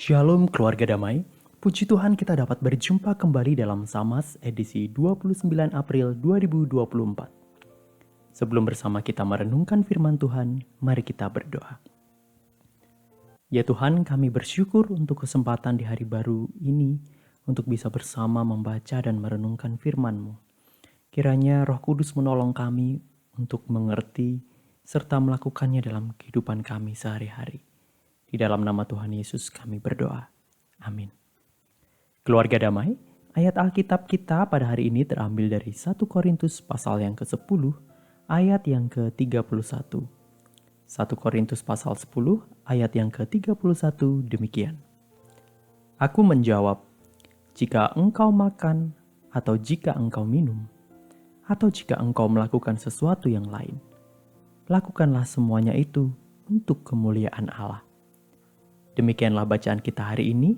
Shalom keluarga damai, puji Tuhan kita dapat berjumpa kembali dalam Samas edisi 29 April 2024. Sebelum bersama kita merenungkan firman Tuhan, mari kita berdoa. Ya Tuhan, kami bersyukur untuk kesempatan di hari baru ini untuk bisa bersama membaca dan merenungkan firman-Mu. Kiranya Roh Kudus menolong kami untuk mengerti serta melakukannya dalam kehidupan kami sehari-hari. Di dalam nama Tuhan Yesus kami berdoa. Amin. Keluarga damai, ayat Alkitab kita pada hari ini terambil dari 1 Korintus pasal yang ke-10, ayat yang ke-31. 1 Korintus pasal 10, ayat yang ke-31 demikian. Aku menjawab, jika engkau makan, atau jika engkau minum, atau jika engkau melakukan sesuatu yang lain, lakukanlah semuanya itu untuk kemuliaan Allah. Demikianlah bacaan kita hari ini.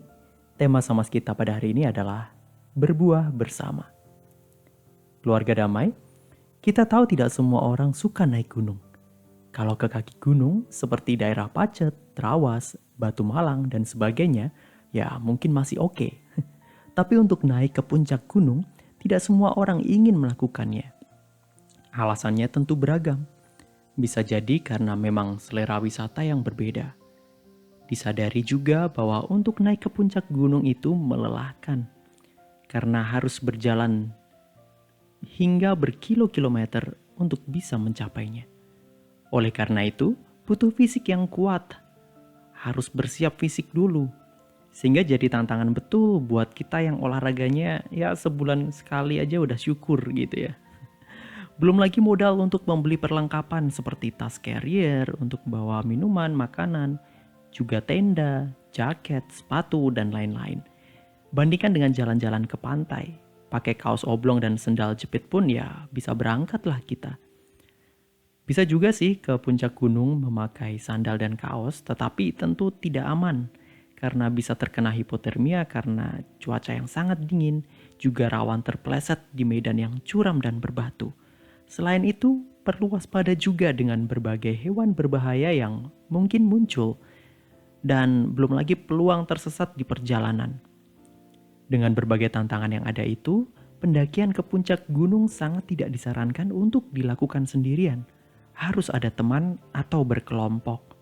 Tema Samas kita pada hari ini adalah berbuah bersama. Keluarga damai, kita tahu tidak semua orang suka naik gunung. Kalau ke kaki gunung seperti daerah Pacet, Trawas, Batu Malang, dan sebagainya, ya mungkin masih oke. Tapi untuk naik ke puncak gunung, tidak semua orang ingin melakukannya. Alasannya tentu beragam. Bisa jadi karena memang selera wisata yang berbeda. Disadari juga bahwa untuk naik ke puncak gunung itu melelahkan karena harus berjalan hingga berkilo-kilometer untuk bisa mencapainya. Oleh karena itu, butuh fisik yang kuat, harus bersiap fisik dulu, sehingga jadi tantangan betul buat kita yang olahraganya ya sebulan sekali aja udah syukur gitu ya. Belum lagi modal untuk membeli perlengkapan seperti tas carrier untuk bawa minuman, makanan, juga tenda, jaket, sepatu, dan lain-lain. Bandingkan dengan jalan-jalan ke pantai, pakai kaos oblong dan sendal jepit pun ya bisa berangkatlah kita. Bisa juga sih ke puncak gunung memakai sandal dan kaos, tetapi tentu tidak aman karena bisa terkena hipotermia karena cuaca yang sangat dingin, juga rawan terpeleset di medan yang curam dan berbatu. Selain itu, perlu waspada juga dengan berbagai hewan berbahaya yang mungkin muncul, dan belum lagi peluang tersesat di perjalanan. Dengan berbagai tantangan yang ada itu, pendakian ke puncak gunung sangat tidak disarankan untuk dilakukan sendirian. Harus ada teman atau berkelompok.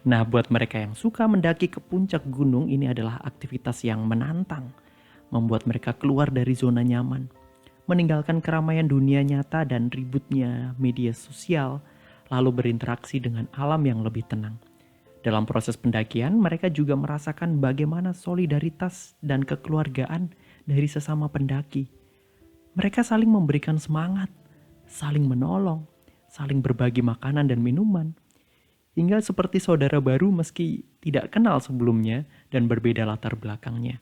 Nah, buat mereka yang suka mendaki ke puncak gunung, ini adalah aktivitas yang menantang, membuat mereka keluar dari zona nyaman, meninggalkan keramaian dunia nyata dan ributnya media sosial, lalu berinteraksi dengan alam yang lebih tenang. Dalam proses pendakian, mereka juga merasakan bagaimana solidaritas dan kekeluargaan dari sesama pendaki. Mereka saling memberikan semangat, saling menolong, saling berbagi makanan dan minuman, hingga seperti saudara baru meski tidak kenal sebelumnya dan berbeda latar belakangnya.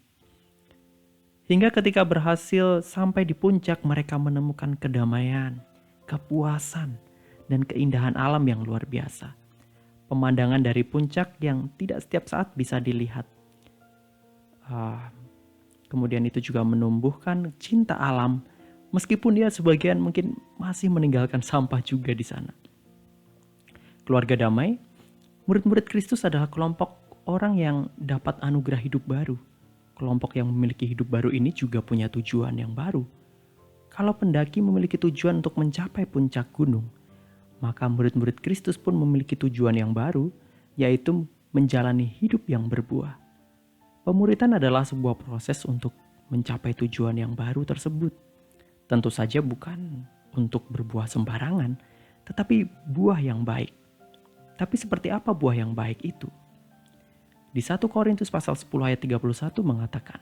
Hingga ketika berhasil sampai di puncak, mereka menemukan kedamaian, kepuasan, dan keindahan alam yang luar biasa. Pemandangan dari puncak yang tidak setiap saat bisa dilihat. Kemudian itu juga menumbuhkan cinta alam, meskipun dia sebagian mungkin masih meninggalkan sampah juga di sana. Keluarga damai, murid-murid Kristus adalah kelompok orang yang dapat anugerah hidup baru. Kelompok yang memiliki hidup baru ini juga punya tujuan yang baru. Kalau pendaki memiliki tujuan untuk mencapai puncak gunung, maka murid-murid Kristus pun memiliki tujuan yang baru, yaitu menjalani hidup yang berbuah. Pemuridan adalah sebuah proses untuk mencapai tujuan yang baru tersebut. Tentu saja bukan untuk berbuah sembarangan, tetapi buah yang baik. Tapi seperti apa buah yang baik itu? Di 1 Korintus pasal 10 ayat 31 mengatakan,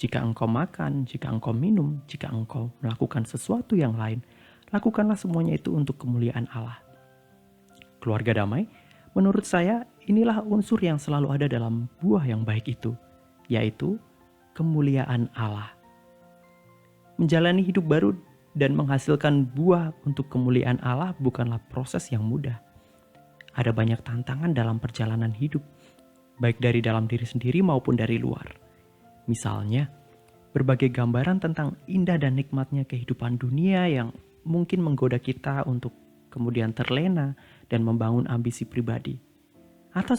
jika engkau makan, jika engkau minum, jika engkau melakukan sesuatu yang lain, lakukanlah semuanya itu untuk kemuliaan Allah. Keluarga damai, menurut saya inilah unsur yang selalu ada dalam buah yang baik itu, yaitu kemuliaan Allah. Menjalani hidup baru dan menghasilkan buah untuk kemuliaan Allah bukanlah proses yang mudah. Ada banyak tantangan dalam perjalanan hidup, baik dari dalam diri sendiri maupun dari luar. Misalnya, berbagai gambaran tentang indah dan nikmatnya kehidupan dunia yang mungkin menggoda kita untuk kemudian terlena dan membangun ambisi pribadi. Atau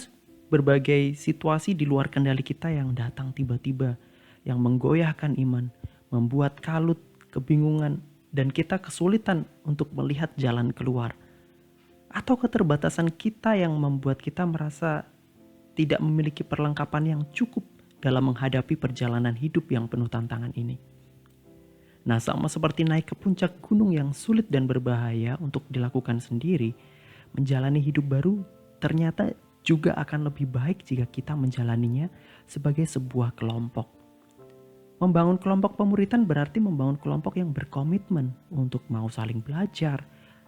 berbagai situasi di luar kendali kita yang datang tiba-tiba, yang menggoyahkan iman, membuat kalut, kebingungan, dan kita kesulitan untuk melihat jalan keluar. Atau keterbatasan kita yang membuat kita merasa tidak memiliki perlengkapan yang cukup dalam menghadapi perjalanan hidup yang penuh tantangan ini. Nah, sama seperti naik ke puncak gunung yang sulit dan berbahaya untuk dilakukan sendiri, menjalani hidup baru ternyata juga akan lebih baik jika kita menjalaninya sebagai sebuah kelompok. Membangun kelompok pemuritan berarti membangun kelompok yang berkomitmen untuk mau saling belajar,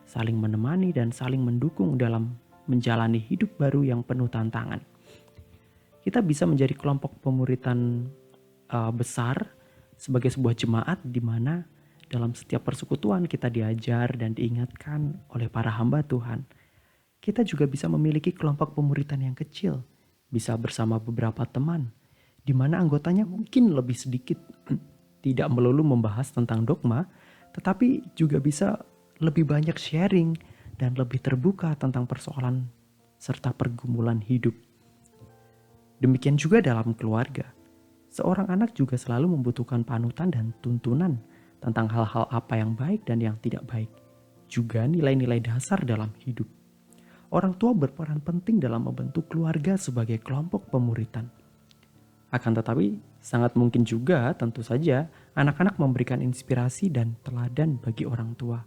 saling menemani, dan saling mendukung dalam menjalani hidup baru yang penuh tantangan. Kita bisa menjadi kelompok pemuritan besar sebagai sebuah jemaat di mana dalam setiap persekutuan kita diajar dan diingatkan oleh para hamba Tuhan. Kita juga bisa memiliki kelompok pemuritan yang kecil, bisa bersama beberapa teman, di mana anggotanya mungkin lebih sedikit, tidak melulu membahas tentang dogma, tetapi juga bisa lebih banyak sharing dan lebih terbuka tentang persoalan serta pergumulan hidup. Demikian juga dalam keluarga. Seorang anak juga selalu membutuhkan panutan dan tuntunan tentang hal-hal apa yang baik dan yang tidak baik. Juga nilai-nilai dasar dalam hidup. Orang tua berperan penting dalam membentuk keluarga sebagai kelompok pemuritan. Akan tetapi, sangat mungkin juga tentu saja anak-anak memberikan inspirasi dan teladan bagi orang tua.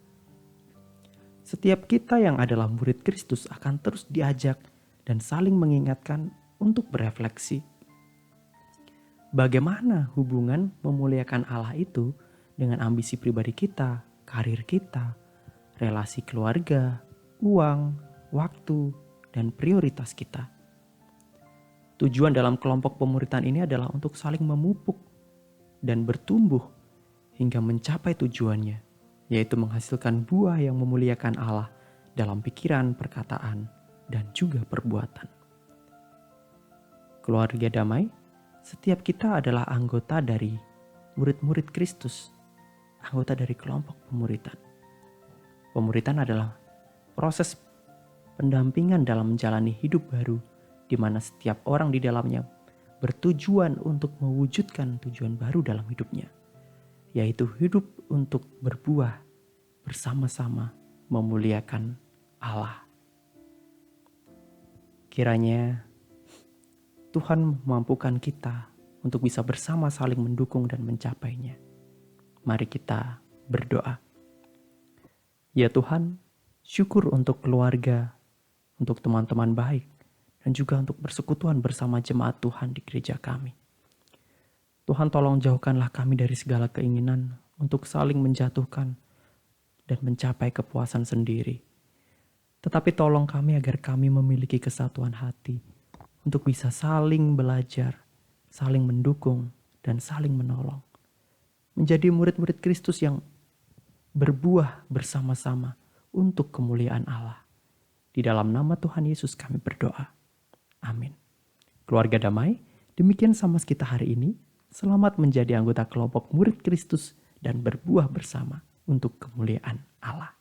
Setiap kita yang adalah murid Kristus akan terus diajak dan saling mengingatkan untuk berefleksi. Bagaimana hubungan memuliakan Allah itu dengan ambisi pribadi kita, karir kita, relasi keluarga, uang, waktu, dan prioritas kita. Tujuan dalam kelompok pemuritan ini adalah untuk saling memupuk dan bertumbuh hingga mencapai tujuannya, yaitu menghasilkan buah yang memuliakan Allah dalam pikiran, perkataan, dan juga perbuatan. Keluarga damai, setiap kita adalah anggota dari murid-murid Kristus, anggota dari kelompok pemuritan. Pemuritan adalah proses pendampingan dalam menjalani hidup baru, di mana setiap orang di dalamnya bertujuan untuk mewujudkan tujuan baru dalam hidupnya, yaitu hidup untuk berbuah bersama-sama memuliakan Allah. Kiranya Tuhan memampukan kita untuk bisa bersama saling mendukung dan mencapainya. Mari kita berdoa. Ya Tuhan, syukur untuk keluarga, untuk teman-teman baik, dan juga untuk persekutuan bersama jemaat Tuhan di gereja kami. Tuhan, tolong jauhkanlah kami dari segala keinginan untuk saling menjatuhkan dan mencapai kepuasan sendiri. Tetapi tolong kami agar kami memiliki kesatuan hati untuk bisa saling belajar, saling mendukung, dan saling menolong. Menjadi murid-murid Kristus yang berbuah bersama-sama untuk kemuliaan Allah. Di dalam nama Tuhan Yesus kami berdoa. Amin. Keluarga damai, demikian Samas kita hari ini. Selamat menjadi anggota kelompok murid Kristus dan berbuah bersama untuk kemuliaan Allah.